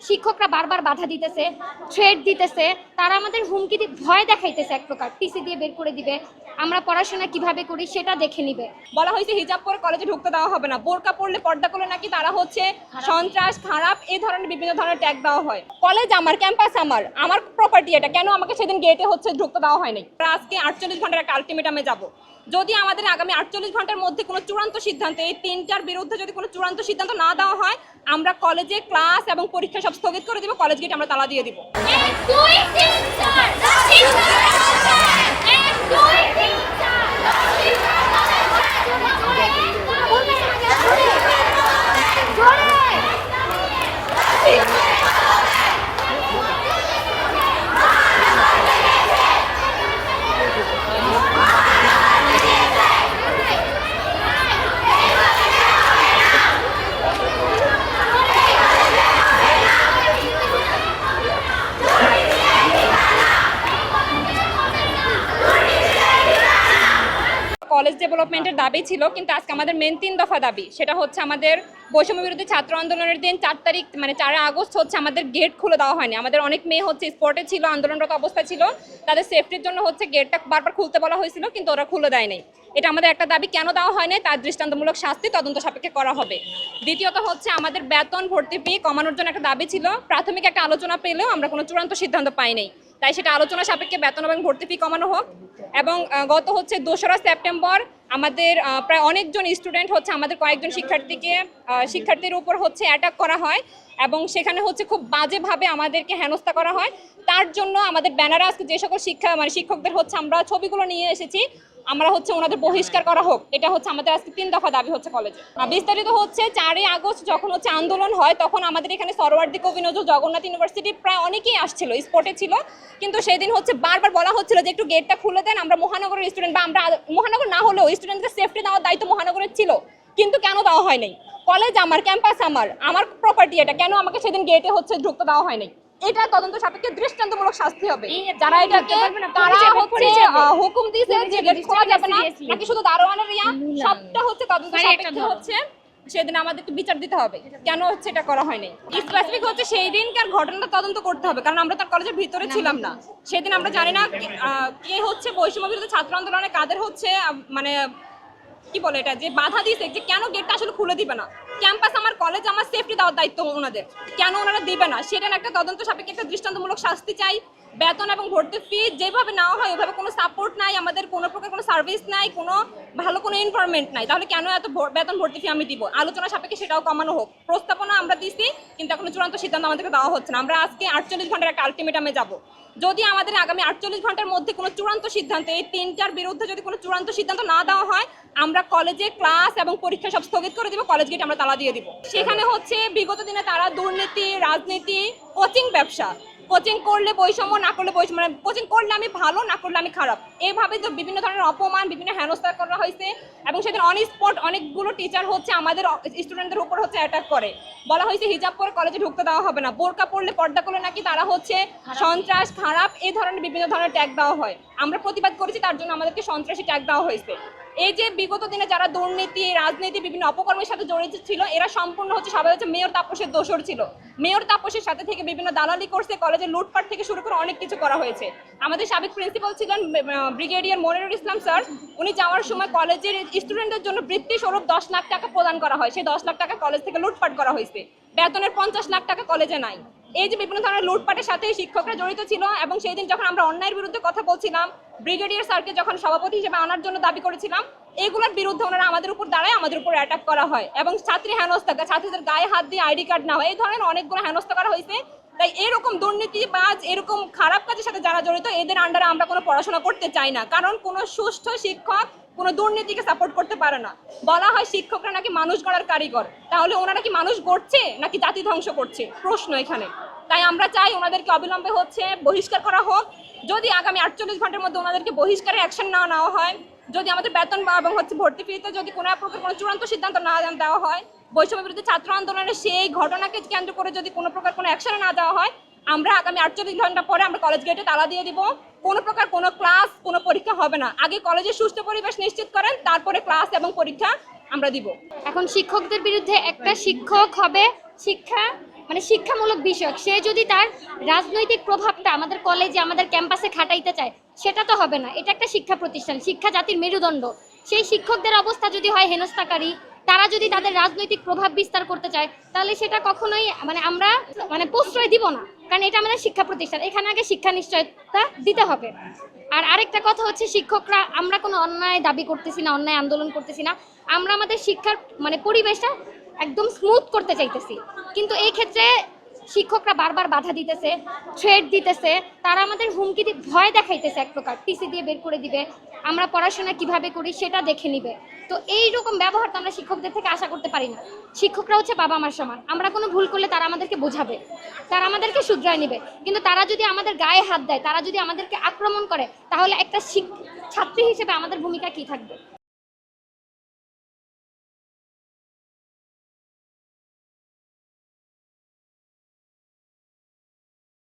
শিক্ষকরা বারবার বাধা দিতেছে, থ্রেট দিতেছে, তারা আমাদের হুমকি ভয় দেখাইতেছে, এক প্রকার টিসি দিয়ে বের করে দিবে, আমরা পড়াশোনা কিভাবে করি সেটা দেখে নিবে। বলা হয়েছে হিজাব পরে কলেজে ঢুকতে দেওয়া হবে না, বোরকা পরলে পর্দা করলে নাকি তারা হচ্ছে সন্ত্রাস, খারাপ, এই ধরনের বিভিন্ন ধরনের ট্যাগ দেওয়া হয়। কলেজ আমার, ক্যাম্পাস আমার প্রপার্টি, এটা কেন আমাকে সেদিন গেটে হচ্ছে ঢুকতে দেওয়া হয়নি? আজকে 48 ঘন্টার একটা আলটিমেটামে যাব। যদি আমাদের আগামী 48 ঘন্টার মধ্যে কোনো চূড়ান্ত সিদ্ধান্ত, এই তিনটার বিরুদ্ধে যদি কোনো চূড়ান্ত সিদ্ধান্ত না দেওয়া হয়, আমরা কলেজে ক্লাস এবং পরীক্ষা সব স্থগিত করে দিব, কলেজ গেট আমরা তালা দিয়ে দিব। কলেজ ডেভেলপমেন্টের দাবি ছিল, কিন্তু আজকে আমাদের মেন 3 দফা দাবি। সেটা হচ্ছে আমাদের বৈষম্য বিরোধী ছাত্র আন্দোলনের দিন 4 তারিখ মানে 4 আগস্ট হচ্ছে আমাদের গেট খুলে দেওয়া হয়নি। আমাদের অনেক মেয়ে হচ্ছে স্পটে ছিল, আন্দোলনরত অবস্থা ছিল, তাদের সেফটির জন্য হচ্ছে গেটটা বারবার খুলতে বলা হয়েছিল, কিন্তু ওরা খুলে দেয় নাই। এটা আমাদের একটা দাবি, কেন দেওয়া হয় নাই তার দৃষ্টান্তমূলক শাস্তি তদন্ত সাপেক্ষে করা হবে। দ্বিতীয়ত হচ্ছে আমাদের বেতন ভর্তি ফি কমানোর জন্য একটা দাবি ছিল, প্রাথমিক একটা আলোচনা পেলেও আমরা কোনো চূড়ান্ত সিদ্ধান্ত পাই নাই, তাই সেটা আলোচনা সাপেক্ষে বেতন এবং ভর্তি ফি কমানো হোক। এবং গত হচ্ছে 2রা সেপ্টেম্বর আমাদের প্রায় অনেকজন স্টুডেন্ট হচ্ছে আমাদের কয়েকজন শিক্ষার্থীর উপর হচ্ছে অ্যাটাক করা হয় এবং সেখানে হচ্ছে খুব বাজেভাবে আমাদেরকে হেনস্থা করা হয়। তার জন্য আমাদের ব্যানারে আজকে যে সকল শিক্ষকদের হচ্ছে আমরা ছবিগুলো নিয়ে এসেছি, আমরা হচ্ছে ওনাদের বহিষ্কার করা হোক, এটা হচ্ছে আমাদের আজকে 3 দফা দাবি হচ্ছে কলেজে। বিস্তারিত হচ্ছে 4 আগস্ট যখন হচ্ছে আন্দোলন হয়, তখন আমাদের এখানে সরওয়ার্দী কবি নজরুল জগন্নাথ ইউনিভার্সিটি প্রায় অনেকেই আসছিল, স্পটে ছিল, কিন্তু সেদিন হচ্ছে বারবার বলা হচ্ছিল যে একটু গেটটা খুলে দেন, আমরা মহানগরের স্টুডেন্ট, বা আমরা মহানগর না হলেও স্টুডেন্টদের সেফটি দেওয়ার দায়িত্ব মহানগরের ছিল, কিন্তু কেন দেওয়া হয় নাই? কলেজ আমার, ক্যাম্পাস আমার প্রপার্টি, এটা কেন আমাকে সেদিন গেটে হচ্ছে ঢুকতে দেওয়া হয় নাই? এটা তদন্ত সাপেক্ষে দৃষ্টান্তমূলক শাস্তি হবে। যারা এটাকে হুকুম দিয়েছে যে গেট খোলা যাবে না, নাকি শুধু দারোয়ানের সবটা হচ্ছে তদন্ত সাপেক্ষে হচ্ছে সেদিন আমাদেরকে বিচার দিতে হবে, কেন হচ্ছে এটা করা হয়নি। স্পেসিফিক হচ্ছে সেই দিনকার ঘটনাটা তদন্ত করতে হবে, কারণ আমরা তার কলেজের ভিতরে ছিলাম না সেদিন, আমরা জানি না কে হচ্ছে বৈষম্য বিরোধী ছাত্র আন্দোলনে কাদের হচ্ছে মানে কি বলে এটা যে বাধা দিয়েছে, যে কেন গেটটা আসলে খুলে দিবে না। ক্যাম্পাস আমার, কলেজ আমার, সেফটি দেওয়ার দায়িত্ব ওনাদের, কেন ওনারা দিবে না সেটা একটা তদন্ত সাপেক্ষে একটা দৃষ্টান্তমূলক শাস্তি চাই। বেতন এবং ভর্তি ফি যেভাবে নেওয়া হয় ওইভাবে কোনো সাপোর্ট নাই, আমাদের কোনো প্রকার কোনো সার্ভিস নাই, কোনো ভালো কোনো ইনফরমেন্ট নাই, তাহলে কেন এত বেতন ভর্তি ফি আমি দিব? আলোচনা সাপেক্ষে সেটাও কমানো হোক। প্রস্তাবনা আমরা দিছি, কিন্তু এখনো চূড়ান্ত সিদ্ধান্ত আমাদেরকে দেওয়া হচ্ছে না। আমরা আজকে 48 ঘন্টার একটা আলটিমেটামে যাব। যদি আমাদের আগামী 48 ঘন্টার মধ্যে কোনো চূড়ান্ত সিদ্ধান্ত, এই তিনটার বিরুদ্ধে যদি কোনো চূড়ান্ত সিদ্ধান্ত না দেওয়া হয়, আমরা কলেজে ক্লাস এবং পরীক্ষা সব স্থগিত করে দিব, কলেজ গেট আমরা তালা দিয়ে দিব। সেখানে হচ্ছে বিগত দিনে তারা দুর্নীতি, রাজনীতি, কোচিং ব্যবসা, কোচিং করলে বৈষম্য, না করলে বৈষম্য, মানে কোচিং করলে আমি ভালো, না করলে আমি খারাপ, এইভাবে তো বিভিন্ন ধরনের অপমান, বিভিন্ন হেনস্থা করা হয়েছে। এবং সেদিন অন স্পট অনেকগুলো টিচার হচ্ছে আমাদের স্টুডেন্টদের উপর হচ্ছে অ্যাটাক করে, বলা হয়েছে হিজাব পরে কলেজে ঢুকতে দেওয়া হবে না, বোরকা পরলে পর্দা করলে নাকি তারা হচ্ছে সন্ত্রাস, খারাপ, এই ধরনের বিভিন্ন ধরনের ট্যাগ দেওয়া হয়। আমরা প্রতিবাদ করেছি, তার জন্য আমাদেরকে সন্ত্রাসী ট্যাগ দেওয়া হয়েছে। এই যে বিগত দিনে যারা দুর্নীতি, রাজনীতি, বিভিন্ন অপকর্মের সাথে জড়িত ছিল, এরা সম্পূর্ণ হচ্ছে সবাই হচ্ছে মেয়র তাপসের দোষর ছিল। মেয়র তাপসের সাথে থেকে বিভিন্ন দালালি করছে, কলেজে লুটপাট থেকে শুরু করে অনেক কিছু করা হয়েছে। আমাদের সাবেক প্রিন্সিপাল ছিলেন ব্রিগেডিয়ার মনিরুল ইসলাম স্যার, উনি যাওয়ার সময় কলেজের স্টুডেন্টদের জন্য বৃত্তি স্বরূপ 10 লাখ টাকা প্রদান করা হয়, সেই 10 লাখ টাকা কলেজ থেকে লুটপাট করা হয়েছে। বেতনের 50 লাখ টাকা কলেজে নাই। এই যে বিভিন্ন ধরনের লুটপাটের সাথে শিক্ষকরা জড়িত ছিল, এবং সেই দিন যখন আমরা অন্যায়ের বিরুদ্ধে কথা বলছিলাম, ব্রিগেডিয়ার স্যারকে যখন সভাপতি হিসেবে আনার জন্য দাবি করেছিলাম, এগুলোর বিরুদ্ধে ওনারা আমাদের উপর দাঁড়ায়, আমাদের উপর অ্যাটাক করা হয় এবং ছাত্রী হেনস্থা, ছাত্রীদের গায়ে হাত দিয়ে আইডি কার্ড নেওয়া, এই ধরনের অনেকগুলো হেনস্থা করা হয়েছে। তাই এরকম দুর্নীতিবাজ, এরকম খারাপ কাজের সাথে যারা জড়িত, এদের আন্ডারে আমরা কোনো পড়াশোনা করতে চাই না, কারণ কোনো সুষ্ঠু শিক্ষক কোনো দুর্নীতিকে সাপোর্ট করতে পারে না। বলা হয় শিক্ষকরা নাকি মানুষ গড়ার কারিগর, তাহলে ওনারা কি মানুষ গড়ছে নাকি জাতি ধ্বংস করছে, প্রশ্ন এখানে। তাই আমরা চাই ওনাদেরকে অবিলম্বে হচ্ছে বহিষ্কার করা হোক। যদি আগামী 48 ঘন্টার মধ্যে ওনাদেরকে বহিষ্কারের অ্যাকশন না নেওয়া হয়, যদি আমাদের বেতন এবং হচ্ছে ভর্তি ফিতে যদি কোনো প্রকার কোনো চূড়ান্ত সিদ্ধান্ত না দেওয়া হয়, বৈষম্য বিরোধী ছাত্র আন্দোলনের সেই ঘটনাকে কেন্দ্র করে যদি কোনো প্রকার কোনো অ্যাকশনে না দেওয়া হয়, আমরা আগামী 48 ঘন্টা পরে আমরা কলেজ গেটে তালা দিয়ে দিব। কোনো প্রকার কোনো ক্লাস, কোনো পরীক্ষা হবে না। আগে কলেজের সুষ্ঠু পরিবেশ নিশ্চিত করেন, তারপরে ক্লাস এবং পরীক্ষা আমরা দিব। এখন শিক্ষকদের বিরুদ্ধে একটা শিক্ষক হবে শিক্ষা মানে শিক্ষামূলক বিষয়ক, সে যদি তার রাজনৈতিক প্রভাবটা আমাদের কলেজে আমাদের ক্যাম্পাসে খাটাইতে চায়, সেটা তো হবে না। এটা একটা শিক্ষা প্রতিষ্ঠান, শিক্ষা জাতির মেরুদণ্ড। সেই শিক্ষকদের অবস্থা যদি হয় হেনস্থাকারী, তারা যদি তাদের রাজনৈতিক প্রভাব বিস্তার করতে চায়, তাহলে সেটা কখনোই আমরা প্রশ্রয় দিব না, কারণ এটা আমাদের শিক্ষা প্রতিষ্ঠান, এখানে আগে শিক্ষা নিশ্চয়তা দিতে হবে। আর আরেকটা কথা হচ্ছে, শিক্ষকরা আমরা কোনো অন্যায় দাবি করতেছি না, অন্যায় আন্দোলন করতেছি না, আমরা আমাদের শিক্ষার পরিবেশটা একদম স্মুথ করতে চাইতেছি। কিন্তু এই ক্ষেত্রে শিক্ষকরা বারবার বাধা দিতেছে, থ্রেট দিতেছে, তারা আমাদের হুমকি ভয় দেখাইতেছে, এক প্রকার টিসি দিয়ে বের করে দিবে, আমরা পড়াশোনা কিভাবে করি সেটা দেখে নিবে। তো এইরকম ব্যবহার তো আমরা শিক্ষকদের থেকে আশা করতে পারি না। শিক্ষকরা হচ্ছে বাবা মার সমান, আমরা কোনো ভুল করলে তারা আমাদেরকে বোঝাবে, তারা আমাদেরকে শুধরায় নেবে। কিন্তু তারা যদি আমাদের গায়ে হাত দেয়, তারা যদি আমাদেরকে আক্রমণ করে, তাহলে একটা ছাত্রী হিসেবে আমাদের ভূমিকা কি থাকবে?